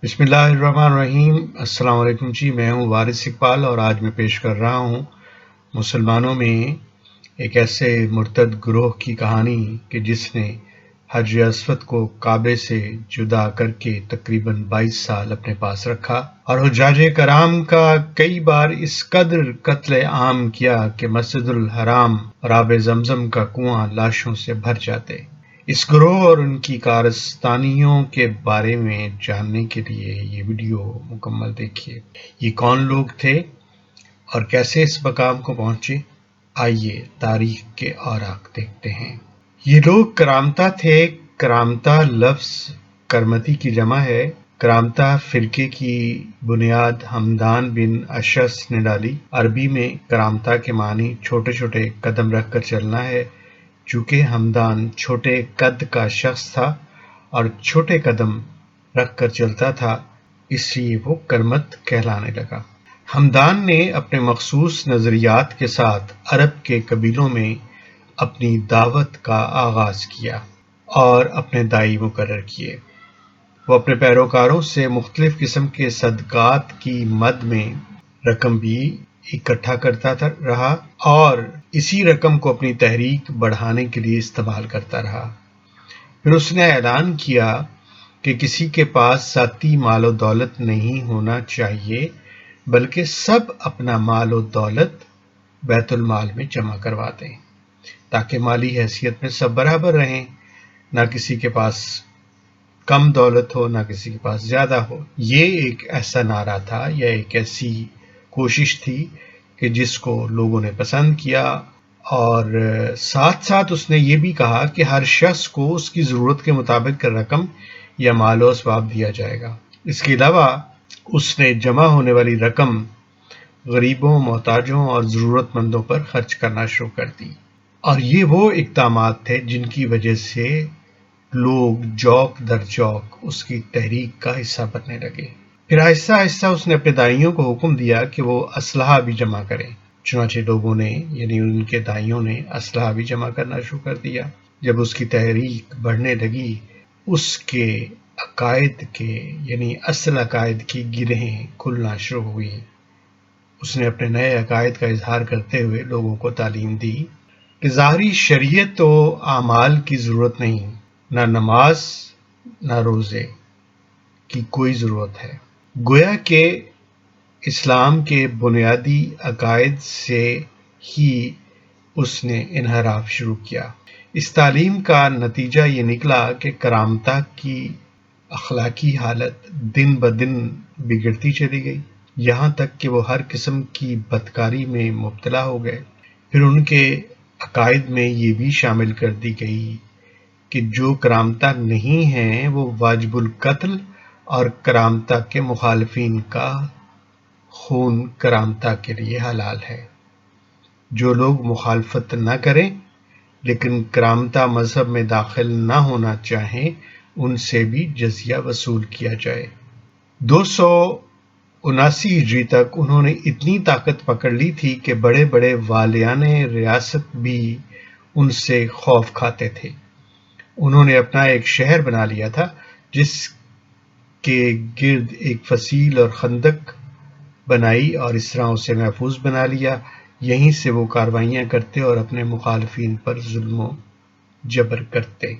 بسم اللہ الرحمن الرحیم۔ السلام علیکم جی، میں ہوں وارث اقبال اور آج میں پیش کر رہا ہوں مسلمانوں میں ایک ایسے مرتد گروہ کی کہانی کہ جس نے حجر اسود کو کعبے سے جدا کر کے تقریباً 22 سال اپنے پاس رکھا اور حجاج کرام کا کئی بار اس قدر قتل عام کیا کہ مسجد الحرام اور آب زمزم کا کنواں لاشوں سے بھر جاتے۔ اس گروہ اور ان کی کارستانیوں کے بارے میں جاننے کے لیے یہ ویڈیو مکمل دیکھیے۔ یہ کون لوگ تھے اور کیسے اس مقام کو پہنچے؟ آئیے تاریخ کے اوراق دیکھتے ہیں۔ یہ لوگ کرامتا تھے۔ کرامتا لفظ کرمتی کی جمع ہے۔ کرامتا فرقے کی بنیاد ہمدان بن اشعث نے ڈالی۔ عربی میں کرامتا کے معنی چھوٹے چھوٹے قدم رکھ کر چلنا ہے۔ چونکہ ہمدان چھوٹے قد کا شخص تھا اور چھوٹے قدم رکھ کر چلتا تھا، اس لیے وہ کرمت کہلانے لگا۔ ہمدان نے اپنے مخصوص نظریات کے ساتھ عرب کے قبیلوں میں اپنی دعوت کا آغاز کیا اور اپنے داعی مقرر کیے۔ وہ اپنے پیروکاروں سے مختلف قسم کے صدقات کی مد میں رقم بھی اکٹھا کرتا رہا اور اسی رقم کو اپنی تحریک بڑھانے کے لیے استعمال کرتا رہا۔ پھر اس نے اعلان کیا کہ کسی کے پاس ذاتی مال و دولت نہیں ہونا چاہیے، بلکہ سب اپنا مال و دولت بیت المال میں جمع کروا دیں تاکہ مالی حیثیت میں سب برابر رہیں، نہ کسی کے پاس کم دولت ہو نہ کسی کے پاس زیادہ ہو۔ یہ ایک ایسا نعرہ تھا یا ایک ایسی کوشش تھی کہ جس کو لوگوں نے پسند کیا، اور ساتھ ساتھ اس نے یہ بھی کہا کہ ہر شخص کو اس کی ضرورت کے مطابق رقم یا مال و اسباب دیا جائے گا۔ اس کے علاوہ اس نے جمع ہونے والی رقم غریبوں، محتاجوں اور ضرورت مندوں پر خرچ کرنا شروع کر دی، اور یہ وہ اقدامات تھے جن کی وجہ سے لوگ جوک در جوک اس کی تحریک کا حصہ بننے لگے۔ پھر آہستہ آہستہ اس نے اپنے دائیوں کو حکم دیا کہ وہ اسلحہ بھی جمع کریں۔ چنانچہ لوگوں نے یعنی ان کے دائیوں نے اسلحہ بھی جمع کرنا شروع کر دیا۔ جب اس کی تحریک بڑھنے لگی، اس کے عقائد کے یعنی اصل عقائد کی گرہیں کھلنا شروع ہوئی۔ اس نے اپنے نئے عقائد کا اظہار کرتے ہوئے لوگوں کو تعلیم دی کہ ظاہری شریعت و اعمال کی ضرورت نہیں، نہ نماز نہ روزے کی کوئی ضرورت ہے۔ گویا کہ اسلام کے بنیادی عقائد سے ہی اس نے انحراف شروع کیا۔ اس تعلیم کا نتیجہ یہ نکلا کہ کرامتا کی اخلاقی حالت دن بدن بگڑتی چلی گئی، یہاں تک کہ وہ ہر قسم کی بدکاری میں مبتلا ہو گئے۔ پھر ان کے عقائد میں یہ بھی شامل کر دی گئی کہ جو کرامتا نہیں ہیں وہ واجب القتل، اور کرامتا کے مخالفین کا خون کرامتا کے لیے حلال ہے۔ جو لوگ مخالفت نہ کریں لیکن کرامتا مذہب میں داخل نہ ہونا چاہیں، ان سے بھی جزیہ وصول کیا جائے۔ 279 ہجری تک انہوں نے اتنی طاقت پکڑ لی تھی کہ بڑے بڑے والیان ریاست بھی ان سے خوف کھاتے تھے۔ انہوں نے اپنا ایک شہر بنا لیا تھا جس کے گرد ایک فصیل اور خندق بنائی اور اس طرح اسے محفوظ بنا لیا۔ یہیں سے وہ کاروائیاں کرتے اور اپنے مخالفین پر ظلم و جبر کرتے۔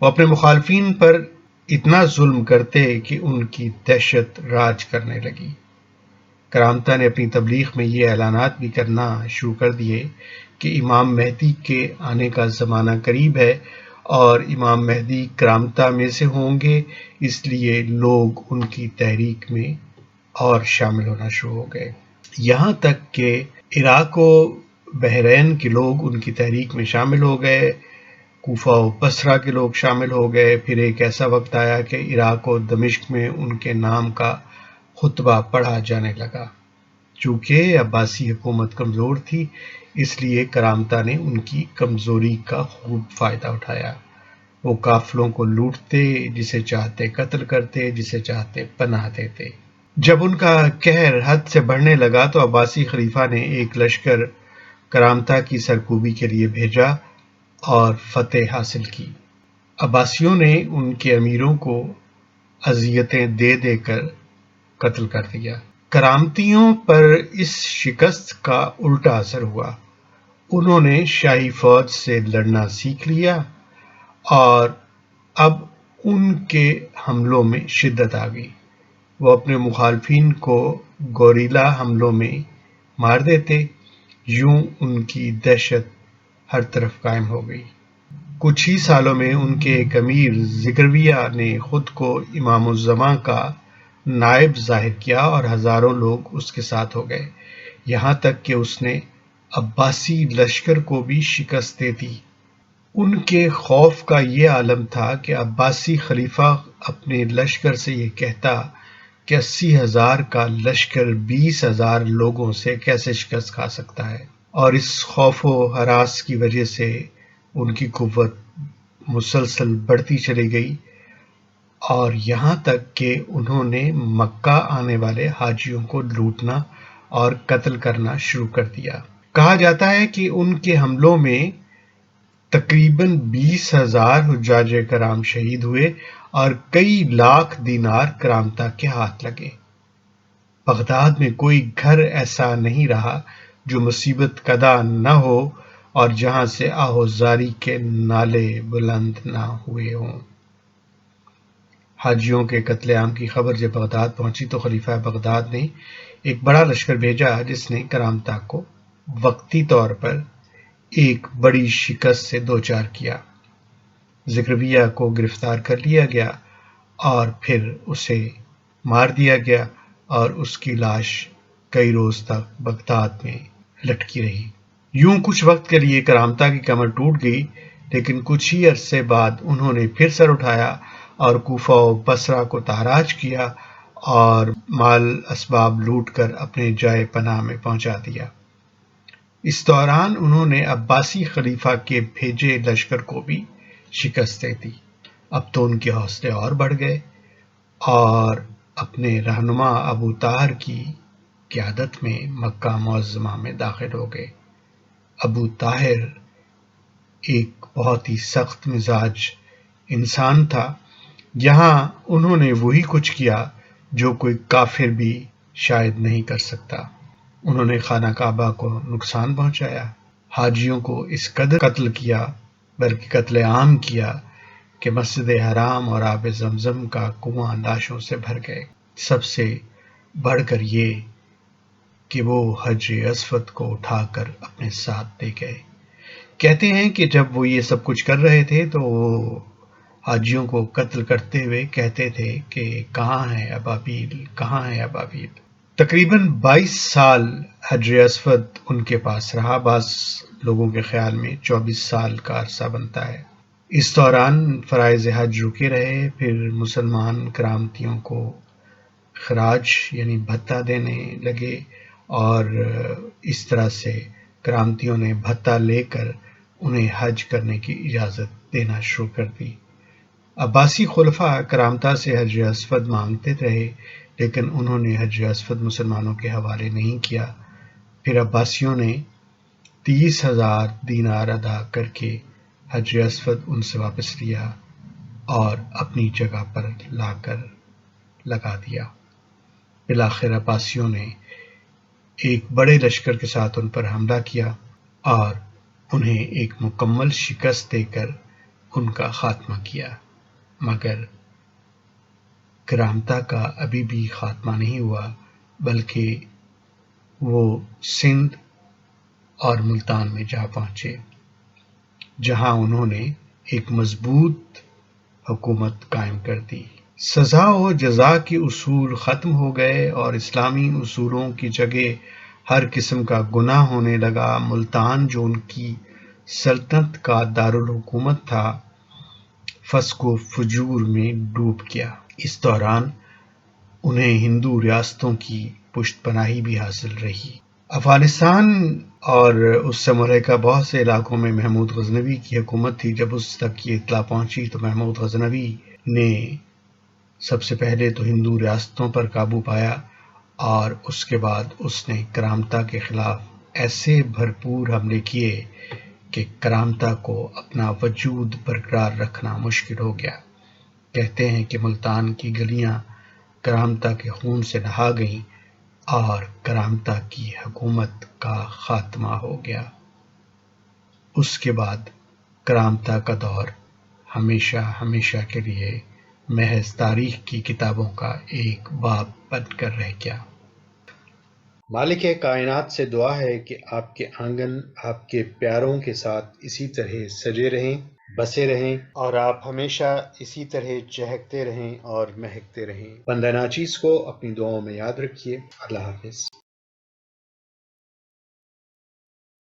وہ اپنے مخالفین پر اتنا ظلم کرتے کہ ان کی دہشت راج کرنے لگی۔ کرامتا نے اپنی تبلیغ میں یہ اعلانات بھی کرنا شروع کر دیے کہ امام مہدی کے آنے کا زمانہ قریب ہے اور امام مہدی کرامتا میں سے ہوں گے، اس لیے لوگ ان کی تحریک میں اور شامل ہونا شروع ہو گئے۔ یہاں تک کہ عراق و بحرین کے لوگ ان کی تحریک میں شامل ہو گئے، کوفہ و بصرہ کے لوگ شامل ہو گئے۔ پھر ایک ایسا وقت آیا کہ عراق و دمشق میں ان کے نام کا خطبہ پڑھا جانے لگا۔ چونکہ عباسی حکومت کمزور تھی، اس لیے کرامتا نے ان کی کمزوری کا خوب فائدہ اٹھایا۔ وہ قافلوں کو لوٹتے، جسے چاہتے قتل کرتے، جسے چاہتے پناہ دیتے۔ جب ان کا قہر حد سے بڑھنے لگا تو عباسی خلیفہ نے ایک لشکر کرامتا کی سرکوبی کے لیے بھیجا اور فتح حاصل کی۔ عباسیوں نے ان کے امیروں کو اذیتیں دے دے کر قتل کر دیا۔ کرامتیوں پر اس شکست کا الٹا اثر ہوا۔ انہوں نے شاہی فوج سے لڑنا سیکھ لیا اور اب ان کے حملوں میں شدت آ گئی۔ وہ اپنے مخالفین کو گوریلا حملوں میں مار دیتے۔ یوں ان کی دہشت ہر طرف قائم ہو گئی۔ کچھ ہی سالوں میں ان کے ایک امیر زکریا نے خود کو امام الزمان کا نائب ظاہر کیا اور ہزاروں لوگ اس کے ساتھ ہو گئے، یہاں تک کہ اس نے عباسی لشکر کو بھی شکست دے دی۔ ان کے خوف کا یہ عالم تھا کہ عباسی خلیفہ اپنے لشکر سے یہ کہتا کہ 80,000 کا لشکر 20,000 لوگوں سے کیسے شکست کھا سکتا ہے، اور اس خوف و ہراس کی وجہ سے ان کی قوت مسلسل بڑھتی چلی گئی، اور یہاں تک کہ انہوں نے مکہ آنے والے حاجیوں کو لوٹنا اور قتل کرنا شروع کر دیا۔ کہا جاتا ہے کہ ان کے حملوں میں تقریباً 20,000 حجاج کرام شہید ہوئے اور کئی لاکھ دینار کرامتا کے ہاتھ لگے۔ بغداد میں کوئی گھر ایسا نہیں رہا جو مصیبت کدہ نہ ہو اور جہاں سے آہوزاری کے نالے بلند نہ ہوئے ہوں۔ حاجیوں کے قتل عام کی خبر جب بغداد پہنچی تو خلیفہ بغداد نے ایک بڑا لشکر بھیجا جس نے کرامتا کو وقتی طور پر ایک بڑی شکست سے دوچار کیا۔ زکریا کو گرفتار کر لیا گیا اور پھر اسے مار دیا گیا اور اس کی لاش کئی روز تک بغداد میں لٹکی رہی۔ یوں کچھ وقت کے لیے کرامتا کی کمر ٹوٹ گئی، لیکن کچھ ہی عرصے بعد انہوں نے پھر سر اٹھایا اور کوفہ و بصرہ کو تاراج کیا اور مال اسباب لوٹ کر اپنے جائے پناہ میں پہنچا دیا۔ اس دوران انہوں نے عباسی خلیفہ کے بھیجے لشکر کو بھی شکست دے دی۔ اب تو ان کے حوصلے اور بڑھ گئے اور اپنے رہنما ابو طاہر کی قیادت میں مکہ معظمہ میں داخل ہو گئے۔ ابو طاہر ایک بہت ہی سخت مزاج انسان تھا۔ یہاں انہوں نے وہی کچھ کیا جو کوئی کافر بھی شاید نہیں کر سکتا۔ انہوں نے خانہ کعبہ کو نقصان پہنچایا، حاجیوں کو اس قدر قتل کیا، بلکہ قتل عام کیا کہ مسجد حرام اور آب زمزم کا کنواں لاشوں سے بھر گئے۔ سب سے بڑھ کر یہ کہ وہ حجر اسود کو اٹھا کر اپنے ساتھ لے گئے۔ کہتے ہیں کہ جب وہ یہ سب کچھ کر رہے تھے تو وہ حاجیوں کو قتل کرتے ہوئے کہتے تھے کہ کہاں ہے ابابیل، کہاں ہے ابابیل۔ تقریباً 22 سال حجر اسود ان کے پاس رہا، بعض لوگوں کے خیال میں 24 سال کا عرصہ بنتا ہے۔ اس دوران فرائض حج رکے رہے، پھر مسلمان کرامتیوں کو خراج یعنی بھتہ دینے لگے اور اس طرح سے کرامتیوں نے بھتہ لے کر انہیں حج کرنے کی اجازت دینا شروع کر دی۔ عباسی خلفاء کرامتا سے حجر اسود مانگتے رہے، لیکن انہوں نے حجر اسود مسلمانوں کے حوالے نہیں کیا۔ پھر عباسیوں نے 30,000 دینار ادا کر کے حجر اسود ان سے واپس لیا اور اپنی جگہ پر لا کر لگا دیا۔ بالآخر عباسیوں نے ایک بڑے لشکر کے ساتھ ان پر حملہ کیا اور انہیں ایک مکمل شکست دے کر ان کا خاتمہ کیا، مگر کرامتا کا ابھی بھی خاتمہ نہیں ہوا، بلکہ وہ سندھ اور ملتان میں جا پہنچے، جہاں انہوں نے ایک مضبوط حکومت قائم کر دی۔ سزا و جزا کے اصول ختم ہو گئے اور اسلامی اصولوں کی جگہ ہر قسم کا گناہ ہونے لگا۔ ملتان جو ان کی سلطنت کا دارالحکومت تھا، فسق و فجور میں ڈوب گیا۔ اس دوران انہیں ہندو ریاستوں کی پشت پناہی بھی حاصل رہی۔ افغانستان اور اس سے ملحقہ بہت سے علاقوں میں محمود غزنوی کی حکومت تھی۔ جب اس تک یہ اطلاع پہنچی تو محمود غزنوی نے سب سے پہلے تو ہندو ریاستوں پر قابو پایا اور اس کے بعد اس نے کرامتا کے خلاف ایسے بھرپور حملے کیے کہ کرامتا کو اپنا وجود برقرار رکھنا مشکل ہو گیا۔ کہتے ہیں کہ ملتان کی گلیاں کرامتا کے خون سے نہا گئیں اور کرامتا کی حکومت کا خاتمہ ہو گیا۔ اس کے بعد کرامتا کا دور ہمیشہ ہمیشہ کے لیے محض تاریخ کی کتابوں کا ایک باب بن کر رہ گیا۔ مالک کائنات سے دعا ہے کہ آپ کے آنگن آپ کے پیاروں کے ساتھ اسی طرح سجے رہیں، بسے رہیں، اور آپ ہمیشہ اسی طرح چہکتے رہیں اور مہکتے رہیں۔ بندہ ناچیز کو اپنی دعاؤں میں یاد رکھیے۔ اللہ حافظ۔